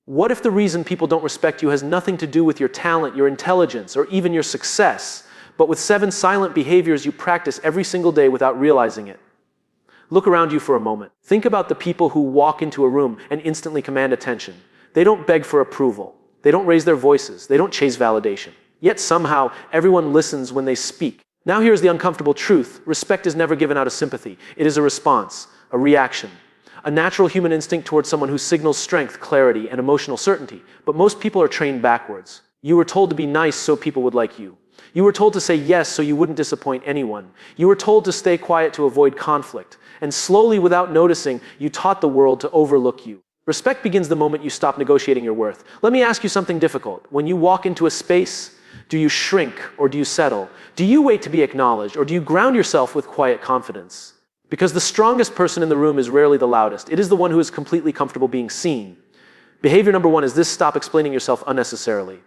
What if the reason people don't respect you has nothing to do with your talent, your intelligence, or even your success, but with 7 silent behaviors you practice every single day without realizing it? Look around you for a moment. Think about the people who walk into a room and instantly command attention. They don't beg for approval. They don't raise their voices. They don't chase validation. Yet somehow, everyone listens when they speak. Now here's the uncomfortable truth. Respect is never given out of sympathy. It is a response, a reaction, a natural human instinct towards someone who signals strength, clarity, and emotional certainty. But most people are trained backwards. You were told to be nice so people would like you. You were told to say yes so you wouldn't disappoint anyone. You were told to stay quiet to avoid conflict. And slowly, without noticing, you taught the world to overlook you. Respect begins the moment you stop negotiating your worth. Let me ask you something difficult. When you walk into a space, do you shrink or do you settle? Do you wait to be acknowledged or do you ground yourself with quiet confidence? Because the strongest person in the room is rarely the loudest. It is the one who is completely comfortable being seen. Behavior number 1 is this: stop explaining yourself unnecessarily.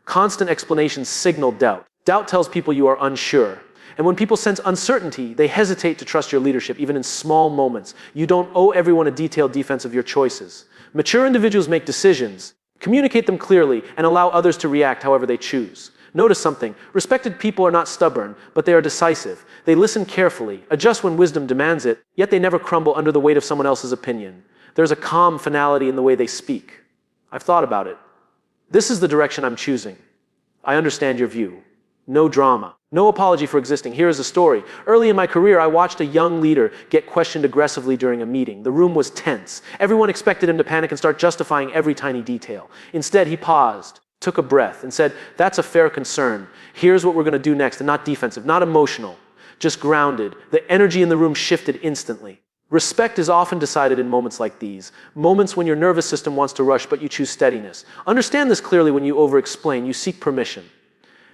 Constant explanations signal doubt. Doubt tells people you are unsure. And when people sense uncertainty, they hesitate to trust your leadership, even in small moments. You don't owe everyone a detailed defense of your choices. Mature individuals make decisions, communicate them clearly, and allow others to react however they choose. Notice something. Respected people are not stubborn, but they are decisive. They listen carefully, adjust when wisdom demands it, yet they never crumble under the weight of someone else's opinion. There's a calm finality in the way they speak. I've thought about it. This is the direction I'm choosing. I understand your view. No drama. No apology for existing. Here is a story. Early in my career, I watched a young leader get questioned aggressively during a meeting. The room was tense. Everyone expected him to panic and start justifying every tiny detail. Instead, he paused, took a breath, and said, "That's a fair concern. Here's what we're going to do next." And not defensive, not emotional, just grounded. The energy in the room shifted instantly. Respect is often decided in moments like these. Moments when your nervous system wants to rush, but you choose steadiness. Understand this clearly. When you over-explain, you seek permission.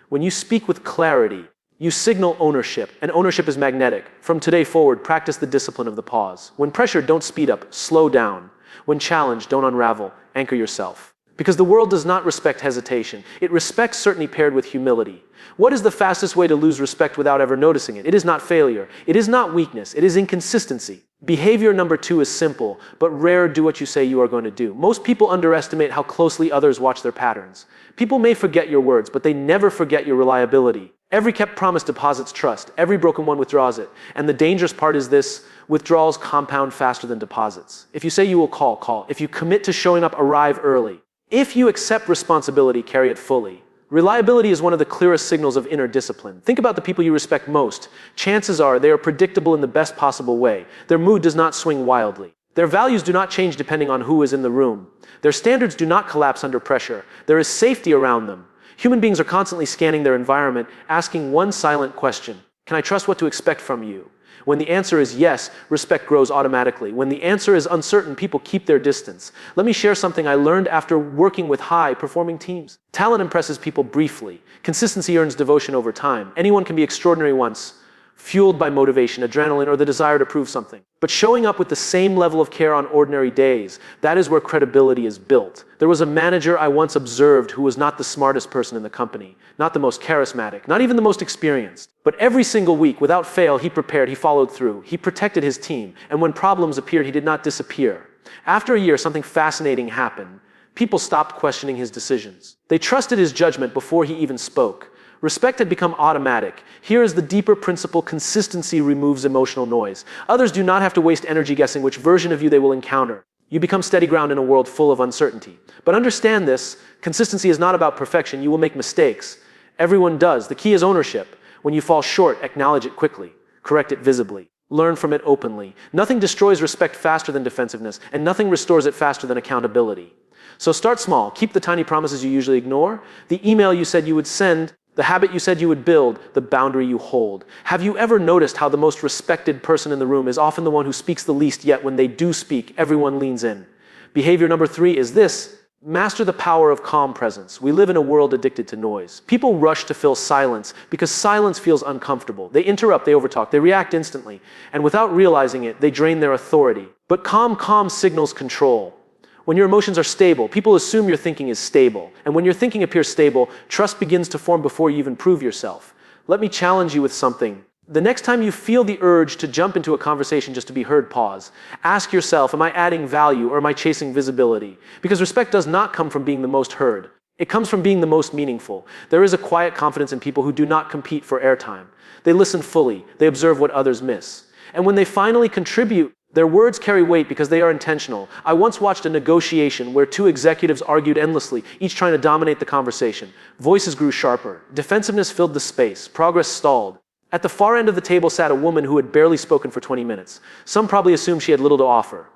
When you speak with clarity, you signal ownership, and ownership is magnetic. From today forward, practice the discipline of the pause. When pressured, don't speed up, slow down. When challenged, don't unravel, anchor yourself. Because the world does not respect hesitation. It respects certainty paired with humility. What is the fastest way to lose respect without ever noticing it? It is not failure. It is not weakness. It is inconsistency. Behavior number 2 is simple, but rare. Do what you say you are going to do. Most people underestimate how closely others watch their patterns. People may forget your words, but they never forget your reliability. Every kept promise deposits trust. Every broken one withdraws it. And the dangerous part is this: withdrawals compound faster than deposits. If you say you will call, call. If you commit to showing up, arrive early. If you accept responsibility, carry it fully. Reliability is one of the clearest signals of inner discipline. Think about the people you respect most. Chances are they are predictable in the best possible way. Their mood does not swing wildly. Their values do not change depending on who is in the room. Their standards do not collapse under pressure. There is safety around them. Human beings are constantly scanning their environment, asking one silent question: can I trust what to expect from you? When the answer is yes, respect grows automatically. When the answer is uncertain, people keep their distance. Let me share something I learned after working with high-performing teams. Talent impresses people briefly. Consistency earns devotion over time. Anyone can be extraordinary once, fueled by motivation, adrenaline, or the desire to prove something. But showing up with the same level of care on ordinary days, that is where credibility is built. There was a manager I once observed who was not the smartest person in the company, not the most charismatic, not even the most experienced. But every single week, without fail, he prepared, he followed through, he protected his team, and when problems appeared, he did not disappear. After a year, something fascinating happened. People stopped questioning his decisions. They trusted his judgment before he even spoke. Respect had become automatic. Here is the deeper principle: consistency removes emotional noise. Others do not have to waste energy guessing which version of you they will encounter. You become steady ground in a world full of uncertainty. But understand this: consistency is not about perfection. You will make mistakes. Everyone does. The key is ownership. When you fall short, acknowledge it quickly. Correct it visibly. Learn from it openly. Nothing destroys respect faster than defensiveness, and nothing restores it faster than accountability. So start small. Keep the tiny promises you usually ignore, the email you said you would send, the habit you said you would build, the boundary you hold. Have you ever noticed how the most respected person in the room is often the one who speaks the least, yet when they do speak, everyone leans in? Behavior number 3 is this: master the power of calm presence. We live in a world addicted to noise. People rush to fill silence because silence feels uncomfortable. They interrupt, they overtalk, they react instantly, and without realizing it, they drain their authority. But calm signals control. When your emotions are stable, people assume your thinking is stable. And when your thinking appears stable, trust begins to form before you even prove yourself. Let me challenge you with something. The next time you feel the urge to jump into a conversation just to be heard, pause. Ask yourself, am I adding value or am I chasing visibility? Because respect does not come from being the most heard. It comes from being the most meaningful. There is a quiet confidence in people who do not compete for airtime. They listen fully. They observe what others miss. And when they finally contribute, their words carry weight because they are intentional. I once watched a negotiation where two executives argued endlessly, each trying to dominate the conversation. Voices grew sharper. Defensiveness filled the space. Progress stalled. At the far end of the table sat a woman who had barely spoken for 20 minutes. Some probably assumed she had little to offer.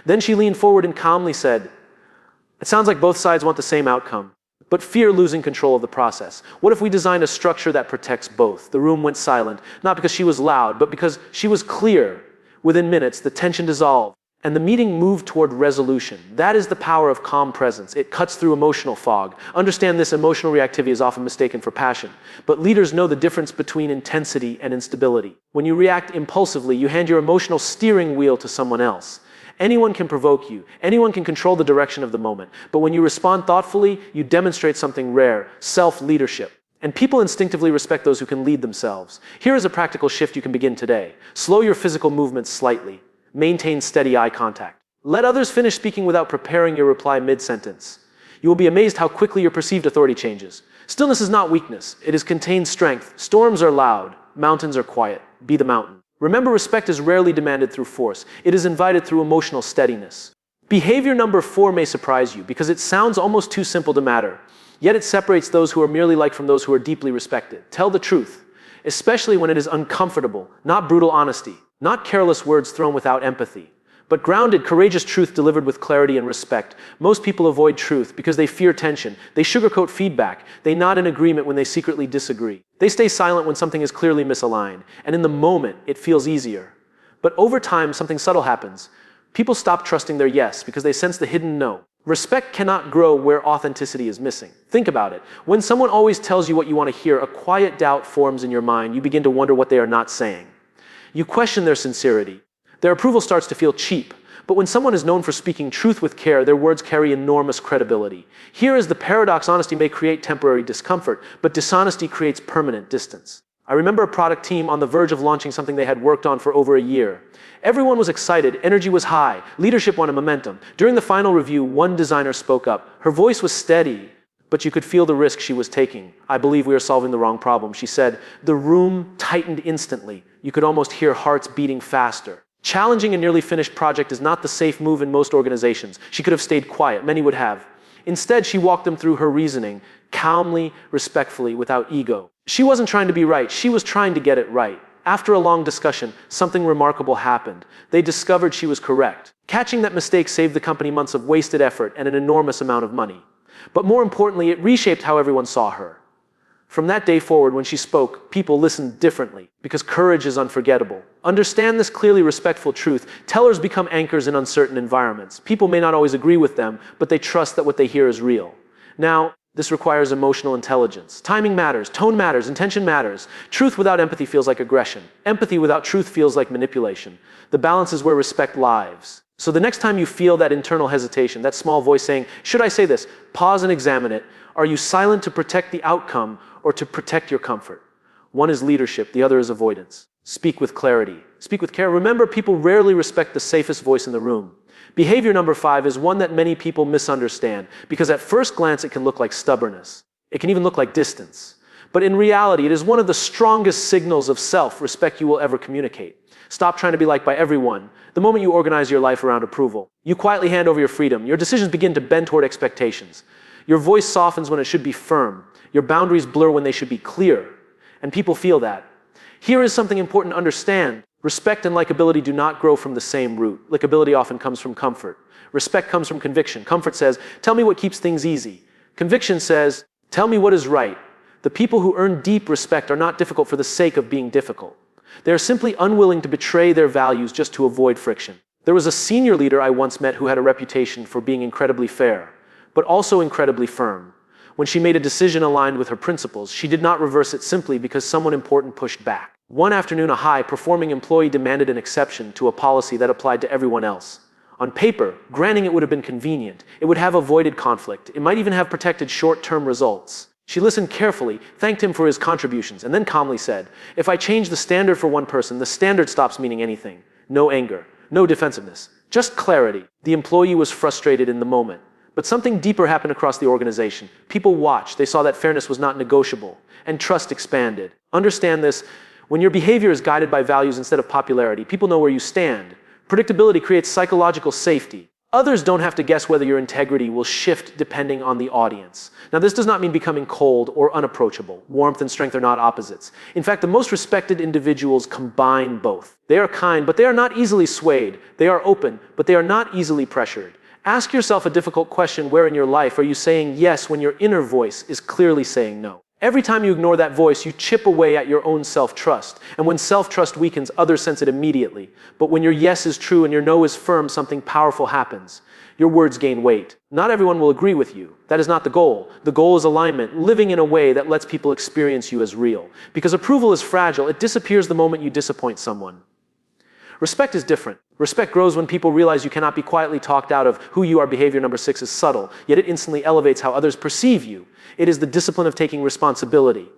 Then she leaned forward and calmly said, "It sounds like both sides want the same outcome, but fear losing control of the process. What if we designed a structure that protects both?" The room went silent, not because she was loud, but because she was clear. Within minutes, the tension dissolved, and the meeting moved toward resolution. That is the power of calm presence. It cuts through emotional fog. Understand this: emotional reactivity is often mistaken for passion, but leaders know the difference between intensity and instability. When you react impulsively, you hand your emotional steering wheel to someone else. Anyone can provoke you. Anyone can control the direction of the moment. But when you respond thoughtfully, you demonstrate something rare: self-leadership. And people instinctively respect those who can lead themselves. Here is a practical shift you can begin today. Slow your physical movements slightly. Maintain steady eye contact. Let others finish speaking without preparing your reply mid-sentence. You will be amazed how quickly your perceived authority changes. Stillness is not weakness. It is contained strength. Storms are loud. Mountains are quiet. Be the mountain. Remember, respect is rarely demanded through force. It is invited through emotional steadiness. Behavior number 4 may surprise you because it sounds almost too simple to matter. Yet it separates those who are merely liked from those who are deeply respected. Tell the truth, especially when it is uncomfortable, not brutal honesty. Not careless words thrown without empathy, but grounded, courageous truth delivered with clarity and respect. Most people avoid truth because they fear tension. They sugarcoat feedback. They nod in agreement when they secretly disagree. They stay silent when something is clearly misaligned. And in the moment, it feels easier. But over time, something subtle happens. People stop trusting their yes because they sense the hidden no. Respect cannot grow where authenticity is missing. Think about it. When someone always tells you what you want to hear, a quiet doubt forms in your mind. You begin to wonder what they are not saying. You question their sincerity. Their approval starts to feel cheap. But when someone is known for speaking truth with care, their words carry enormous credibility. Here is the paradox: honesty may create temporary discomfort, but dishonesty creates permanent distance. I remember a product team on the verge of launching something they had worked on for over a year. Everyone was excited, energy was high, leadership wanted momentum. During the final review, one designer spoke up. Her voice was steady, but you could feel the risk she was taking. "I believe we are solving the wrong problem," she said. The room tightened instantly. You could almost hear hearts beating faster. Challenging a nearly finished project is not the safe move in most organizations. She could have stayed quiet. Many would have. Instead, she walked them through her reasoning, calmly, respectfully, without ego. She wasn't trying to be right. She was trying to get it right. After a long discussion, something remarkable happened. They discovered she was correct. Catching that mistake saved the company months of wasted effort and an enormous amount of money. But more importantly, it reshaped how everyone saw her. From that day forward, when she spoke, people listened differently because courage is unforgettable. Understand this clearly respectful truth. Tellers become anchors in uncertain environments. People may not always agree with them, but they trust that what they hear is real. Now, this requires emotional intelligence. Timing matters, tone matters, intention matters. Truth without empathy feels like aggression. Empathy without truth feels like manipulation. The balance is where respect lies. So the next time you feel that internal hesitation, that small voice saying, "Should I say this?" pause and examine it. Are you silent to protect the outcome or to protect your comfort? One is leadership, the other is avoidance. Speak with clarity. Speak with care. Remember, people rarely respect the safest voice in the room. Behavior number 5 is one that many people misunderstand because at first glance it can look like stubbornness. It can even look like distance. But in reality, it is one of the strongest signals of self-respect you will ever communicate. Stop trying to be liked by everyone. The moment you organize your life around approval, you quietly hand over your freedom. Your decisions begin to bend toward expectations. Your voice softens when it should be firm. Your boundaries blur when they should be clear. And people feel that. Here is something important to understand. Respect and likability do not grow from the same root. Likability often comes from comfort. Respect comes from conviction. Comfort says, "Tell me what keeps things easy." Conviction says, "Tell me what is right." The people who earn deep respect are not difficult for the sake of being difficult. They are simply unwilling to betray their values just to avoid friction. There was a senior leader I once met who had a reputation for being incredibly fair, but also incredibly firm. When she made a decision aligned with her principles, she did not reverse it simply because someone important pushed back. One afternoon, a high-performing employee demanded an exception to a policy that applied to everyone else. On paper, granting it would have been convenient. It would have avoided conflict. It might even have protected short-term results. She listened carefully, thanked him for his contributions, and then calmly said, "If I change the standard for one person, the standard stops meaning anything. No anger, no defensiveness, just clarity." The employee was frustrated in the moment, but something deeper happened across the organization. People watched, they saw that fairness was not negotiable, and trust expanded. Understand this, when your behavior is guided by values instead of popularity, people know where you stand. Predictability creates psychological safety. Others don't have to guess whether your integrity will shift depending on the audience. Now, this does not mean becoming cold or unapproachable. Warmth and strength are not opposites. In fact, the most respected individuals combine both. They are kind, but they are not easily swayed. They are open, but they are not easily pressured. Ask yourself a difficult question: where in your life are you saying yes when your inner voice is clearly saying no? Every time you ignore that voice, you chip away at your own self-trust. And when self-trust weakens, others sense it immediately. But when your yes is true and your no is firm, something powerful happens. Your words gain weight. Not everyone will agree with you. That is not the goal. The goal is alignment, living in a way that lets people experience you as real. Because approval is fragile. It disappears the moment you disappoint someone. Respect is different. Respect grows when people realize you cannot be quietly talked out of who you are. Behavior number 6 is subtle, yet it instantly elevates how others perceive you. It is the discipline of taking responsibility,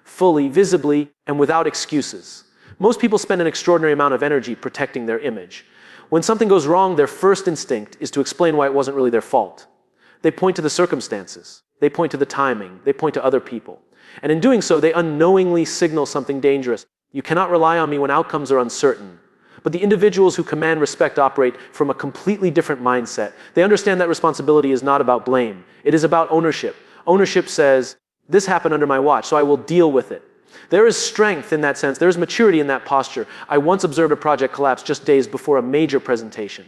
fully, visibly, and without excuses. Most people spend an extraordinary amount of energy protecting their image. When something goes wrong, their first instinct is to explain why it wasn't really their fault. They point to the circumstances. They point to the timing. They point to other people. And in doing so, they unknowingly signal something dangerous. You cannot rely on me when outcomes are uncertain. But the individuals who command respect operate from a completely different mindset. They understand that responsibility is not about blame. It is about ownership. Ownership says, this happened under my watch, so I will deal with it. There is strength in that sense. There is maturity in that posture. I once observed a project collapse just days before a major presentation.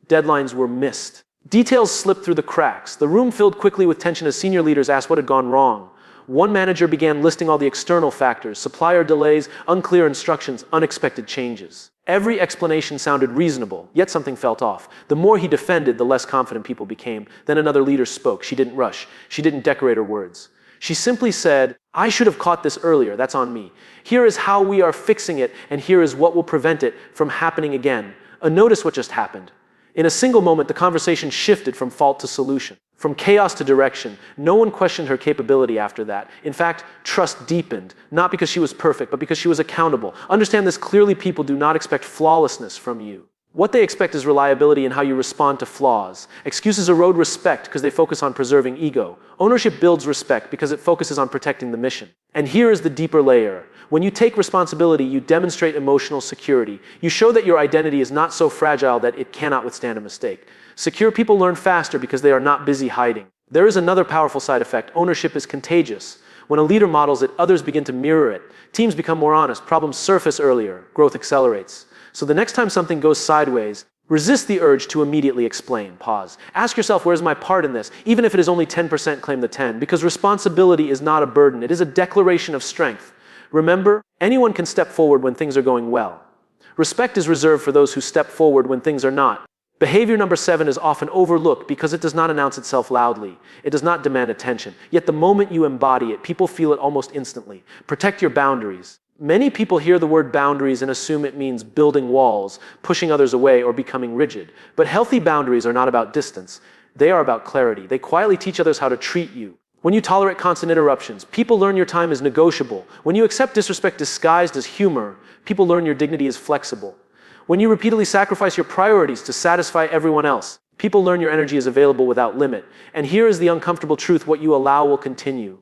Deadlines were missed. Details slipped through the cracks. The room filled quickly with tension as senior leaders asked what had gone wrong. One manager began listing all the external factors: supplier delays, unclear instructions, unexpected changes. Every explanation sounded reasonable, yet something felt off. The more he defended, the less confident people became. Then another leader spoke. She didn't rush. She didn't decorate her words. She simply said, "I should have caught this earlier. That's on me. Here is how we are fixing it, and here is what will prevent it from happening again." Notice what just happened. In a single moment, the conversation shifted from fault to solution, from chaos to direction. No one questioned her capability after that. In fact, trust deepened, not because she was perfect, but because she was accountable. Understand this clearly: people do not expect flawlessness from you. What they expect is reliability in how you respond to flaws. Excuses erode respect because they focus on preserving ego. Ownership builds respect because it focuses on protecting the mission. And here is the deeper layer. When you take responsibility, you demonstrate emotional security. You show that your identity is not so fragile that it cannot withstand a mistake. Secure people learn faster because they are not busy hiding. There is another powerful side effect. Ownership is contagious. When a leader models it, others begin to mirror it. Teams become more honest. Problems surface earlier. Growth accelerates. So the next time something goes sideways, resist the urge to immediately explain. Pause. Ask yourself, where's my part in this? Even if it is only 10%, claim the 10. Because responsibility is not a burden. It is a declaration of strength. Remember, anyone can step forward when things are going well. Respect is reserved for those who step forward when things are not. Behavior number 7 is often overlooked because it does not announce itself loudly. It does not demand attention. Yet the moment you embody it, people feel it almost instantly. Protect your boundaries. Many people hear the word boundaries and assume it means building walls, pushing others away, or becoming rigid. But healthy boundaries are not about distance. They are about clarity. They quietly teach others how to treat you. When you tolerate constant interruptions, people learn your time is negotiable. When you accept disrespect disguised as humor, people learn your dignity is flexible. When you repeatedly sacrifice your priorities to satisfy everyone else, people learn your energy is available without limit. And here is the uncomfortable truth: what you allow will continue.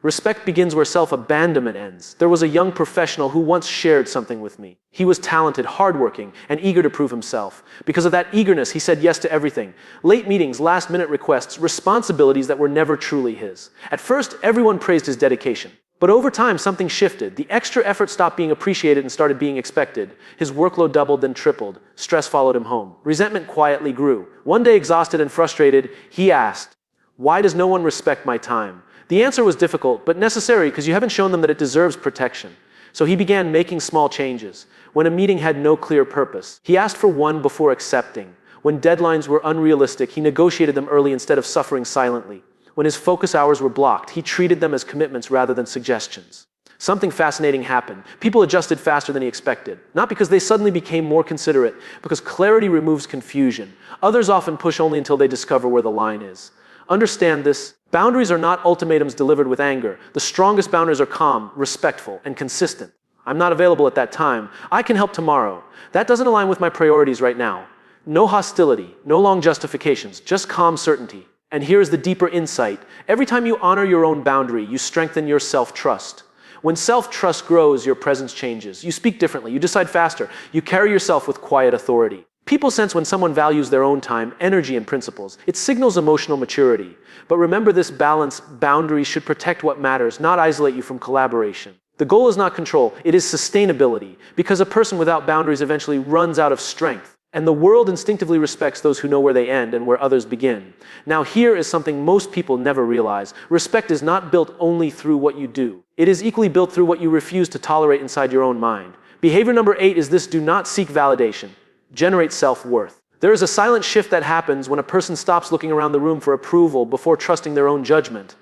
Respect begins where self-abandonment ends. There was a young professional who once shared something with me. He was talented, hardworking, and eager to prove himself. Because of that eagerness, he said yes to everything. Late meetings, last-minute requests, responsibilities that were never truly his. At first, everyone praised his dedication. But over time, something shifted. The extra effort stopped being appreciated and started being expected. His workload doubled, then tripled. Stress followed him home. Resentment quietly grew. One day, exhausted and frustrated, he asked, "Why does no one respect my time?" The answer was difficult, but necessary, because you haven't shown them that it deserves protection. So he began making small changes. When a meeting had no clear purpose, he asked for one before accepting. When deadlines were unrealistic, he negotiated them early instead of suffering silently. When his focus hours were blocked, he treated them as commitments rather than suggestions. Something fascinating happened. People adjusted faster than he expected. Not because they suddenly became more considerate, because clarity removes confusion. Others often push only until they discover where the line is. Understand this: Boundaries are not ultimatums delivered with anger. The strongest boundaries are calm, respectful, and consistent. I'm not available at that time. I can help tomorrow. That doesn't align with my priorities right now. No hostility, no long justifications, just calm certainty. And here is the deeper insight. Every time you honor your own boundary, you strengthen your self-trust. When self-trust grows, your presence changes. You speak differently, you decide faster, you carry yourself with quiet authority. People sense when someone values their own time, energy, and principles. It signals emotional maturity. But remember this balance: boundaries should protect what matters, not isolate you from collaboration. The goal is not control, it is sustainability, because a person without boundaries eventually runs out of strength. And the world instinctively respects those who know where they end and where others begin. Now here is something most people never realize. Respect is not built only through what you do. It is equally built through what you refuse to tolerate inside your own mind. Behavior number 8 is this: do not seek validation. Generate self-worth. There is a silent shift that happens when a person stops looking around the room for approval before trusting their own judgment.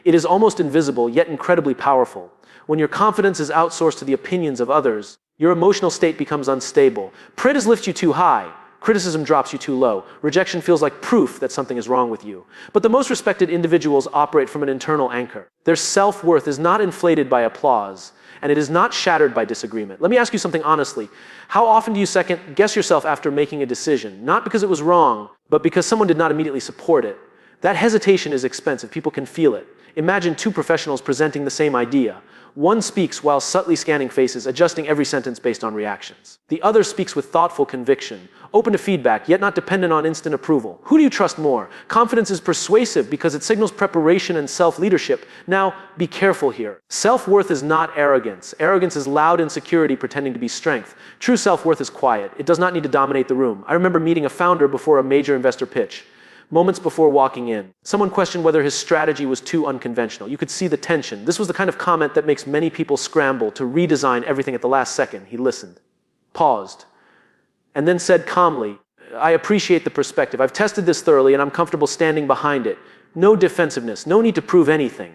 It is almost invisible, yet incredibly powerful. When your confidence is outsourced to the opinions of others, your emotional state becomes unstable. Praise lifts you too high. Criticism drops you too low. Rejection feels like proof that something is wrong with you. But the most respected individuals operate from an internal anchor. Their self-worth is not inflated by applause, and it is not shattered by disagreement. Let me ask you something honestly. How often do you second guess yourself after making a decision? Not because it was wrong, but because someone did not immediately support it. That hesitation is expensive. People can feel it. Imagine two professionals presenting the same idea. One speaks while subtly scanning faces, adjusting every sentence based on reactions. The other speaks with thoughtful conviction, open to feedback, yet not dependent on instant approval. Who do you trust more? Confidence is persuasive because it signals preparation and self-leadership. Now, be careful here. Self-worth is not arrogance. Arrogance is loud insecurity pretending to be strength. True self-worth is quiet. It does not need to dominate the room. I remember meeting a founder before a major investor pitch. Moments before walking in, someone questioned whether his strategy was too unconventional. You could see the tension. This was the kind of comment that makes many people scramble to redesign everything at the last second. He listened, paused, and then said calmly, "I appreciate the perspective. I've tested this thoroughly and I'm comfortable standing behind it. No defensiveness, no need to prove anything."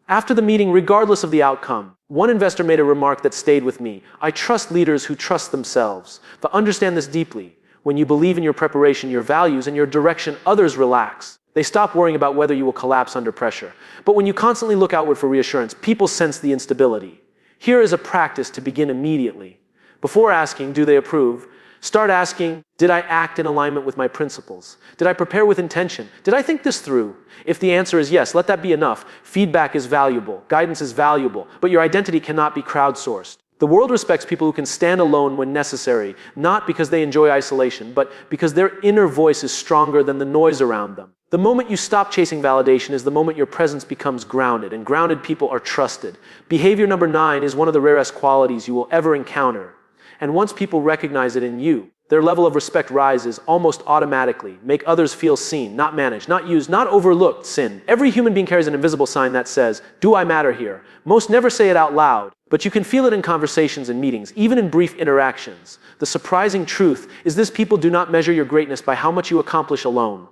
After the meeting, regardless of the outcome, one investor made a remark that stayed with me. "I trust leaders who trust themselves. But understand this deeply. When you believe in your preparation, your values, and your direction, others relax. They stop worrying about whether you will collapse under pressure. But when you constantly look outward for reassurance, people sense the instability. Here is a practice to begin immediately. Before asking, do they approve? Start asking, did I act in alignment with my principles? Did I prepare with intention? Did I think this through? If the answer is yes, let that be enough. Feedback is valuable. Guidance is valuable. But your identity cannot be crowdsourced. The world respects people who can stand alone when necessary, not because they enjoy isolation, but because their inner voice is stronger than the noise around them. The moment you stop chasing validation is the moment your presence becomes grounded, and grounded people are trusted. Behavior number 9 is one of the rarest qualities you will ever encounter. And once people recognize it in you, their level of respect rises almost automatically. Make others feel seen, not managed, not used, not overlooked. Sin. Every human being carries an invisible sign that says, "Do I matter here?" Most never say it out loud, but you can feel it in conversations and meetings, even in brief interactions. The surprising truth is this: people do not measure your greatness by how much you accomplish alone.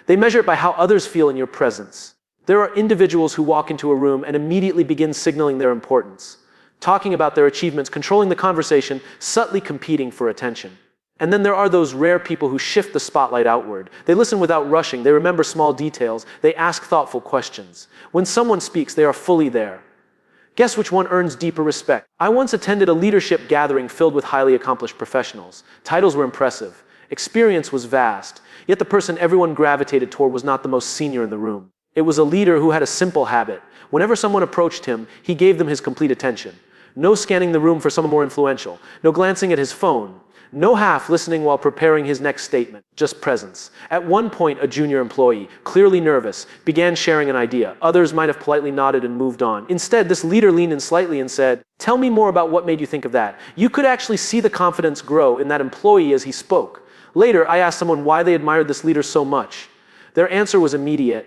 They measure it by how others feel in your presence. There are individuals who walk into a room and immediately begin signaling their importance, talking about their achievements, controlling the conversation, subtly competing for attention. And then there are those rare people who shift the spotlight outward. They listen without rushing. They remember small details. They ask thoughtful questions. When someone speaks, they are fully there. Guess which one earns deeper respect? I once attended a leadership gathering filled with highly accomplished professionals. Titles were impressive. Experience was vast. Yet the person everyone gravitated toward was not the most senior in the room. It was a leader who had a simple habit. Whenever someone approached him, he gave them his complete attention. No scanning the room for someone more influential. No glancing at his phone. No half listening while preparing his next statement, just presence. At one point, a junior employee, clearly nervous, began sharing an idea. Others might have politely nodded and moved on. Instead, this leader leaned in slightly and said, "Tell me more about what made you think of that." You could actually see the confidence grow in that employee as he spoke. Later, I asked someone why they admired this leader so much. Their answer was immediate.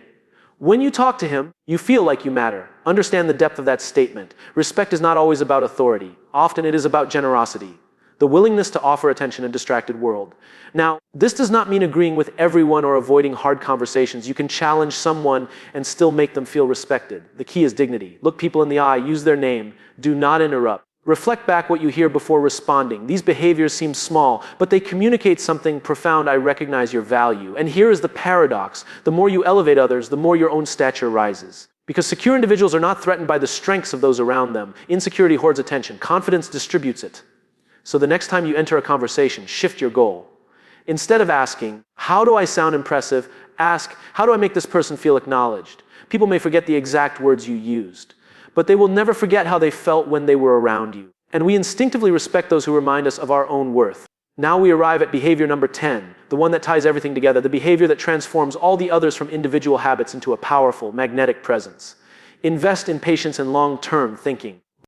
When you talk to him, you feel like you matter. Understand the depth of that statement. Respect is not always about authority. Often it is about generosity. The willingness to offer attention in a distracted world. Now, this does not mean agreeing with everyone or avoiding hard conversations. You can challenge someone and still make them feel respected. The key is dignity. Look people in the eye, use their name, do not interrupt. Reflect back what you hear before responding. These behaviors seem small, but they communicate something profound. I recognize your value. And here is the paradox. The more you elevate others, the more your own stature rises. Because secure individuals are not threatened by the strengths of those around them. Insecurity hoards attention. Confidence distributes it. So the next time you enter a conversation, shift your goal. Instead of asking, how do I sound impressive? Ask, how do I make this person feel acknowledged? People may forget the exact words you used, but they will never forget how they felt when they were around you. And we instinctively respect those who remind us of our own worth. Now we arrive at behavior number 10, the one that ties everything together, the behavior that transforms all the others from individual habits into a powerful, magnetic presence. Invest in patience and long-term thinking.